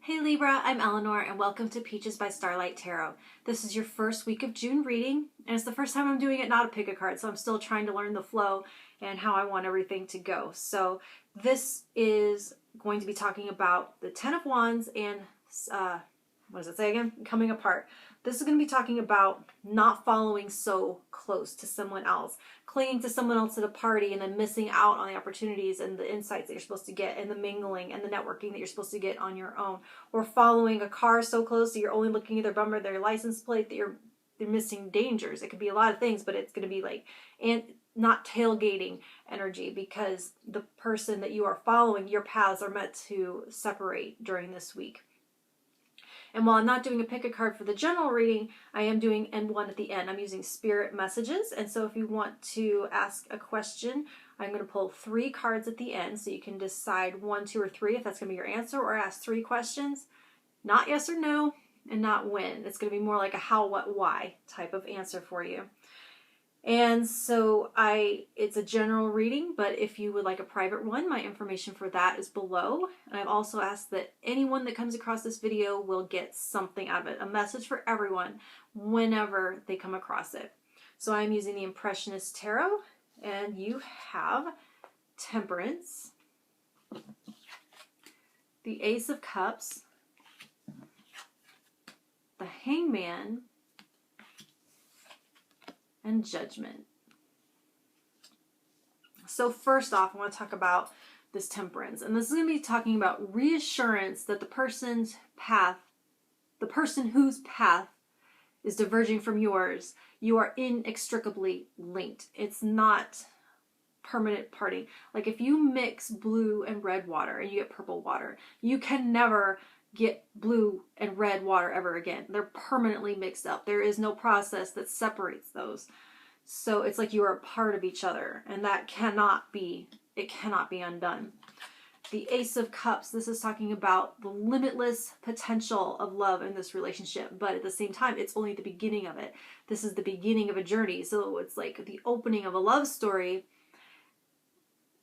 Hey Libra, I'm Eleanor and welcome to Peaches by Starlight Tarot. This is your first week of June reading and it's the first time I'm doing it not a pick a card, so I'm still trying to learn the flow and how I want everything to go. So this is going to be talking about the Ten of Wands and, what does it say again? Coming apart. This is going to be talking about not following so close to someone else, clinging to someone else at a party and then missing out on the opportunities and the insights that you're supposed to get and the mingling and the networking that you're supposed to get on your own, or following a car so close that you're only looking at their bumper, their license plate, that you're missing dangers. It could be a lot of things, but it's going to be like, and not tailgating energy, because the person that you are following, your paths are meant to separate during this week. And while I'm not doing a pick a card for the general reading, I am doing one at the end. I'm using spirit messages. And so if you want to ask a question, I'm going to pull 3 cards at the end. So you can decide 1, 2, or 3 if that's going to be your answer, or ask 3 questions. Not yes or no, and not when. It's going to be more like a how, what, why type of answer for you. And so it's a general reading, but if you would like a private one, my information for that is below. And I've also asked that anyone that comes across this video will get something out of it, a message for everyone whenever they come across it. So I'm using the Impressionist Tarot, and you have Temperance, the Ace of Cups, the Hangman, and Judgment. So first off, I want to talk about this Temperance. And this is going to be talking about reassurance that the person's path, the person whose path is diverging from yours, you are inextricably linked. It's not permanent parting. Like if you mix blue and red water and you get purple water, you can never get blue and red water ever again. They're permanently mixed up. There is no process that separates those. So it's like you are a part of each other, and that cannot be undone. The Ace of Cups, this is talking about the limitless potential of love in this relationship, but at the same time, it's only the beginning of it. This is the beginning of a journey. So it's like the opening of a love story.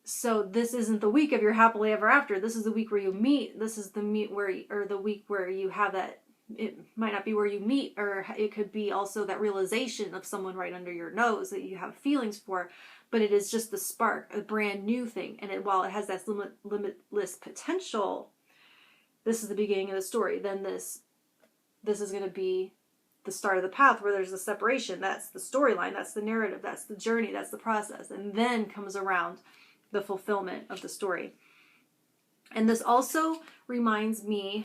So this isn't the week of your happily ever after. This is the week where you meet. This is the the week where you have that. It might not be where you meet, or it could be also that realization of someone right under your nose that you have feelings for, but it is just the spark, a brand new thing. And while it has that limitless potential, this is the beginning of the story. Then this is going to be the start of the path where there's the separation. That's the storyline. That's the narrative. That's the journey. That's the process. And then comes around the fulfillment of the story. And this also reminds me,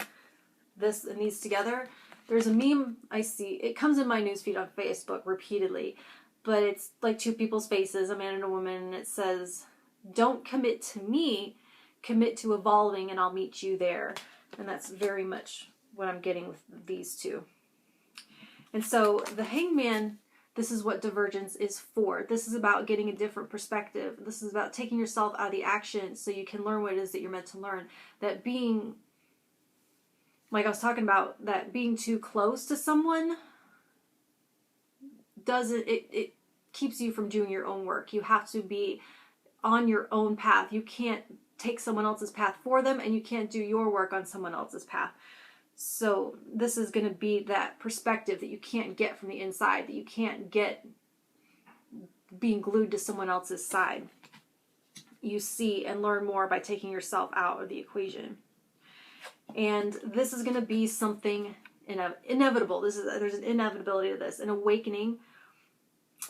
this and these together, there's a meme I see, it comes in my newsfeed on Facebook repeatedly, but it's like 2 people's faces, a man and a woman, and it says, "Don't commit to me, commit to evolving and I'll meet you there." And that's very much what I'm getting with these 2. And so the Hangman, this is what divergence is for. This is about getting a different perspective. This is about taking yourself out of the action so you can learn what it is that you're meant to learn. That being, like I was talking about, that being too close to someone it keeps you from doing your own work. You have to be on your own path. You can't take someone else's path for them, and you can't do your work on someone else's path. So this is going to be that perspective that you can't get from the inside, that you can't get being glued to someone else's side. You see and learn more by taking yourself out of the equation. And this is going to be something inevitable. There's an inevitability to this, an awakening.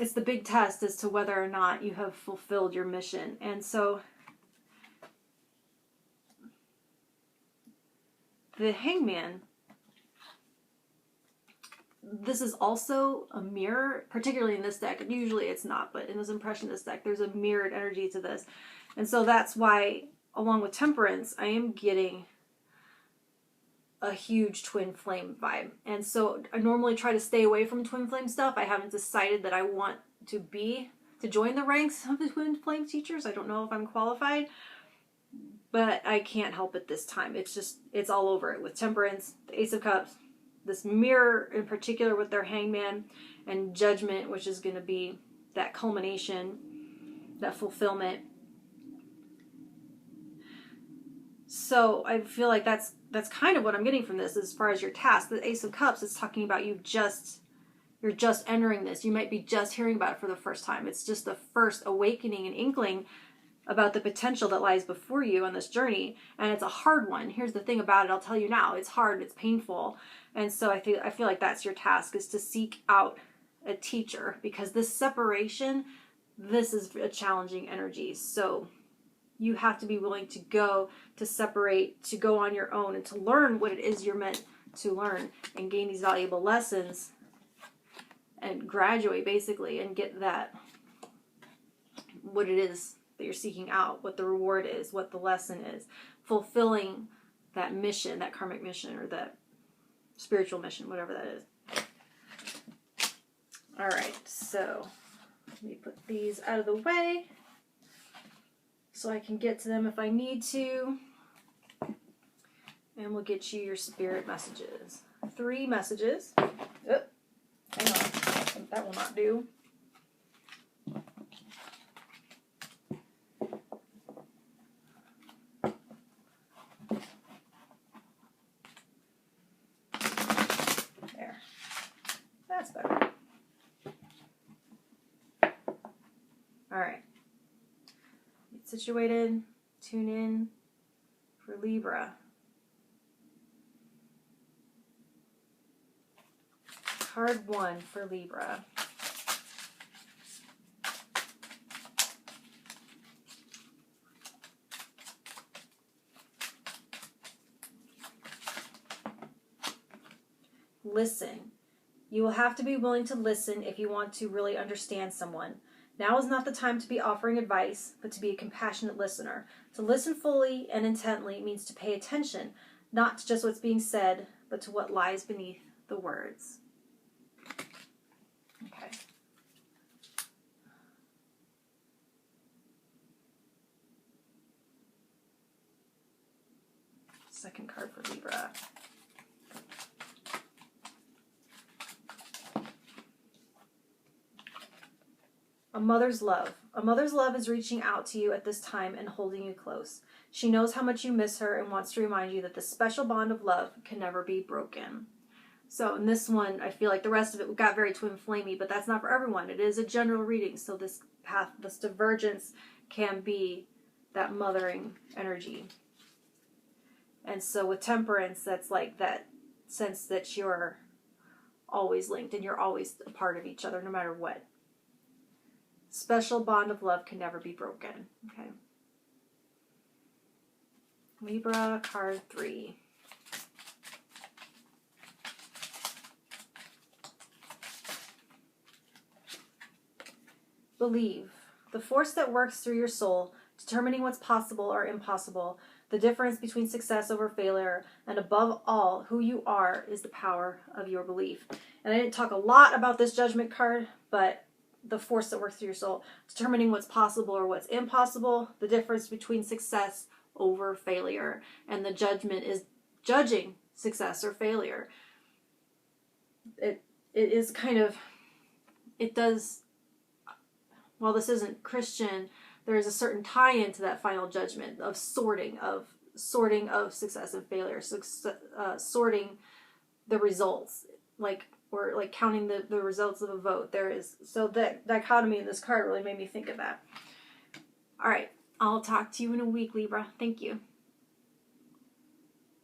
It's the big test as to whether or not you have fulfilled your mission. And so the Hangman, this is also a mirror, particularly in this deck. Usually it's not, but in this Impressionist deck, there's a mirrored energy to this. And so that's why, along with Temperance, I am getting a huge twin flame vibe. And so I normally try to stay away from twin flame stuff. I haven't decided that I want to join the ranks of the twin flame teachers. I don't know if I'm qualified, but I can't help it this time. It's all over it with Temperance, the Ace of Cups, this mirror in particular with their Hangman, and Judgment, which is going to be that culmination, that fulfillment. So I feel like that's kind of what I'm getting from this as far as your task. The Ace of Cups is talking about you're just entering this. You might be just hearing about it for the first time. It's just the first awakening and inkling about the potential that lies before you on this journey. And it's a hard one. Here's the thing about it. I'll tell you now. It's hard. It's painful. And so I feel like that's your task, is to seek out a teacher, because this separation, this is a challenging energy. So you have to be willing to go, to separate, to go on your own, and to learn what it is you're meant to learn and gain these valuable lessons and graduate, basically, and get that, what it is that you're seeking out, what the reward is, what the lesson is, fulfilling that mission, that karmic mission, or that spiritual mission, whatever that is. All right, so let me put these out of the way so I can get to them if I need to. And we'll get you your spirit messages. 3 messages. Oh, hang on. That will not do. There. That's better. All right. Get situated. Tune in for Libra. Card 1 for Libra. Listen. You will have to be willing to listen if you want to really understand someone. Now is not the time to be offering advice, but to be a compassionate listener. To listen fully and intently means to pay attention, not to just what's being said, but to what lies beneath the words. Okay. Second card for Libra. A mother's love. A mother's love is reaching out to you at this time and holding you close. She knows how much you miss her and wants to remind you that the special bond of love can never be broken. So in this one, I feel like the rest of it got very twin flamey, but that's not for everyone. It is a general reading, so this path, this divergence can be that mothering energy. And so with Temperance, that's like that sense that you're always linked and you're always a part of each other no matter what. Special bond of love can never be broken. Okay. Libra, card 3. Believe. The force that works through your soul, determining what's possible or impossible, the difference between success over failure, and above all, who you are, is the power of your belief. And I didn't talk a lot about this Judgment card, but the force that works through your soul, determining what's possible or what's impossible, the difference between success over failure. And the Judgment is judging success or failure. It is kind of, it does, while this isn't Christian, there is a certain tie-in to that final judgment of sorting of success and failure, sorting the results, or counting the results of a vote. There is, so that dichotomy in this card really made me think of that. All right, I'll talk to you in a week, Libra. Thank you.